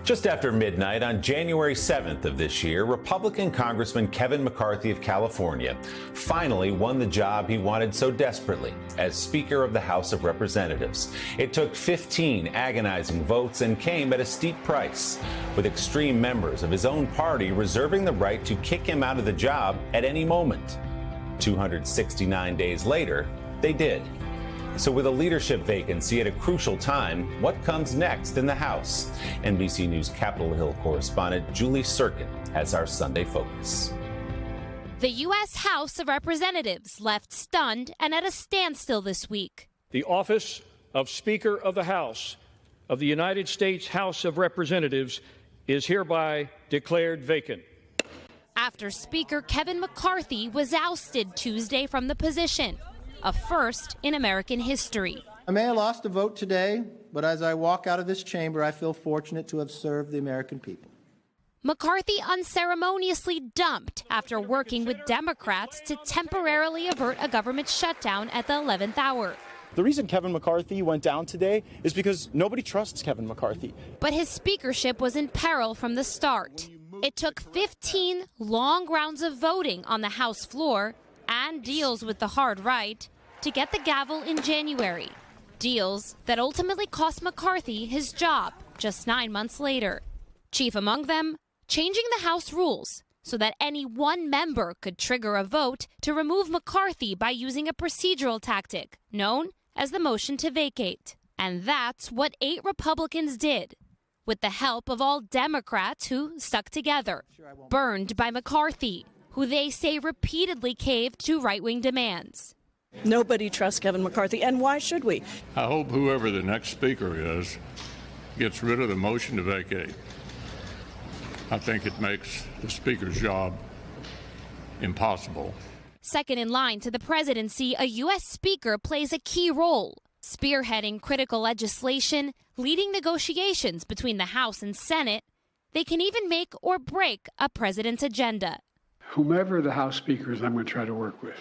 Just after midnight on January 7th of this year, Republican Congressman Kevin McCarthy of California finally won the job he wanted so desperately as Speaker of the House of Representatives. It took 15 agonizing votes and came at a steep price, with extreme members of his own party reserving the right to kick him out of the job at any moment. 269 days later, they did. So with a leadership vacancy at a crucial time, what comes next in the House? NBC News Capitol Hill correspondent Julie Tsirkin has our Sunday focus. The U.S. House of Representatives left stunned and at a standstill this week. The office of Speaker of the House of the United States House of Representatives is hereby declared vacant. After Speaker Kevin McCarthy was ousted Tuesday from the position. A first in American history. I may have lost a vote today, but as I walk out of this chamber, I feel fortunate to have served the American people. McCarthy unceremoniously dumped after working with Democrats to temporarily avert a government shutdown at the 11th hour. The reason Kevin McCarthy went down today is because nobody trusts Kevin McCarthy. But his speakership was in peril from the start. It took 15 long rounds of voting on the House floor and deals with the hard right to get the gavel in January. Deals that ultimately cost McCarthy his job just 9 months later. Chief among them, changing the House rules so that any one member could trigger a vote to remove McCarthy by using a procedural tactic known as the motion to vacate. And that's what 8 Republicans did, with the help of all Democrats who stuck together, burned by McCarthy, who they say repeatedly caved to right-wing demands. Nobody trusts Kevin McCarthy, and why should we? I hope whoever the next speaker is gets rid of the motion to vacate. I think it makes the speaker's job impossible. Second in line to the presidency, a U.S. speaker plays a key role, spearheading critical legislation, leading negotiations between the House and Senate. They can even make or break a president's agenda. Whomever the House Speaker is, I'm going to try to work with.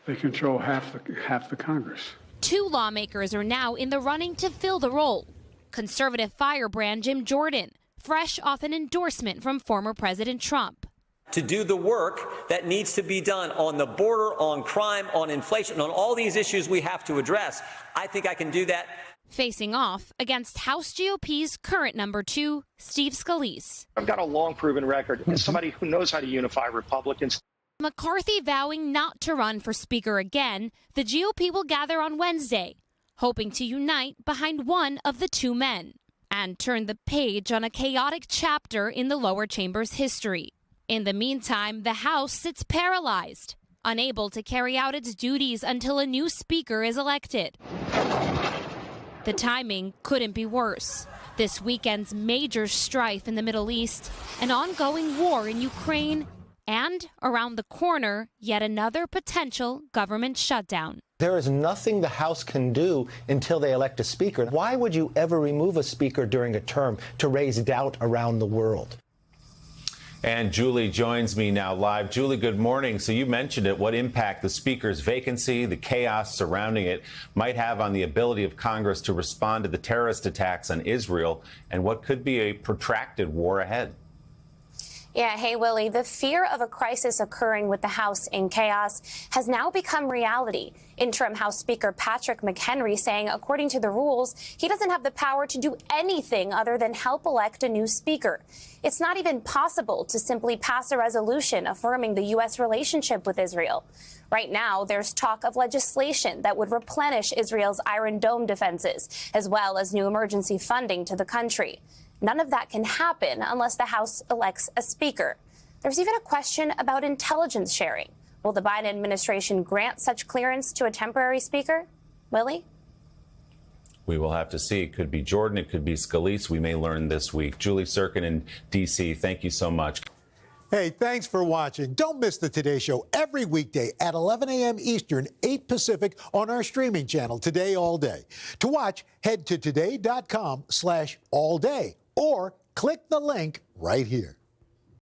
They control half the Congress. 2 lawmakers are now in the running to fill the role. Conservative firebrand Jim Jordan, fresh off an endorsement from former President Trump. To do the work that needs to be done on the border, on crime, on inflation, on all these issues we have to address. I think I can do that. Facing off against House GOP's current number 2, Steve Scalise. I've got a long proven record as somebody who knows how to unify Republicans. McCarthy vowing not to run for Speaker again, the GOP will gather on Wednesday, hoping to unite behind one of the 2 men and turn the page on a chaotic chapter in the lower chamber's history. In the meantime, the House sits paralyzed, unable to carry out its duties until a new speaker is elected. The timing couldn't be worse. This weekend's major strife in the Middle East, an ongoing war in Ukraine, and around the corner, yet another potential government shutdown. There is nothing the House can do until they elect a speaker. Why would you ever remove a speaker during a term to raise doubt around the world? And Julie joins me now live. Julie, good morning. So you mentioned it, what impact the speaker's vacancy, the chaos surrounding it might have on the ability of Congress to respond to the terrorist attacks on Israel and what could be a protracted war ahead. Yeah, hey, Willie, the fear of a crisis occurring with the House in chaos has now become reality. Interim House Speaker Patrick McHenry saying, according to the rules, he doesn't have the power to do anything other than help elect a new speaker. It's not even possible to simply pass a resolution affirming the U.S. relationship with Israel. Right now, there's talk of legislation that would replenish Israel's Iron Dome defenses, as well as new emergency funding to the country. None of that can happen unless the House elects a speaker. There's even a question about intelligence sharing. Will the Biden administration grant such clearance to a temporary speaker? Willie? We will have to see. It could be Jordan. It could be Scalise. We may learn this week. Julie Tsirkin in D.C., thank you so much. Hey, thanks for watching. Don't miss the Today Show every weekday at 11 a.m. Eastern, 8 Pacific on our streaming channel, Today All Day. To watch, head to today.com/allday or click the link right here.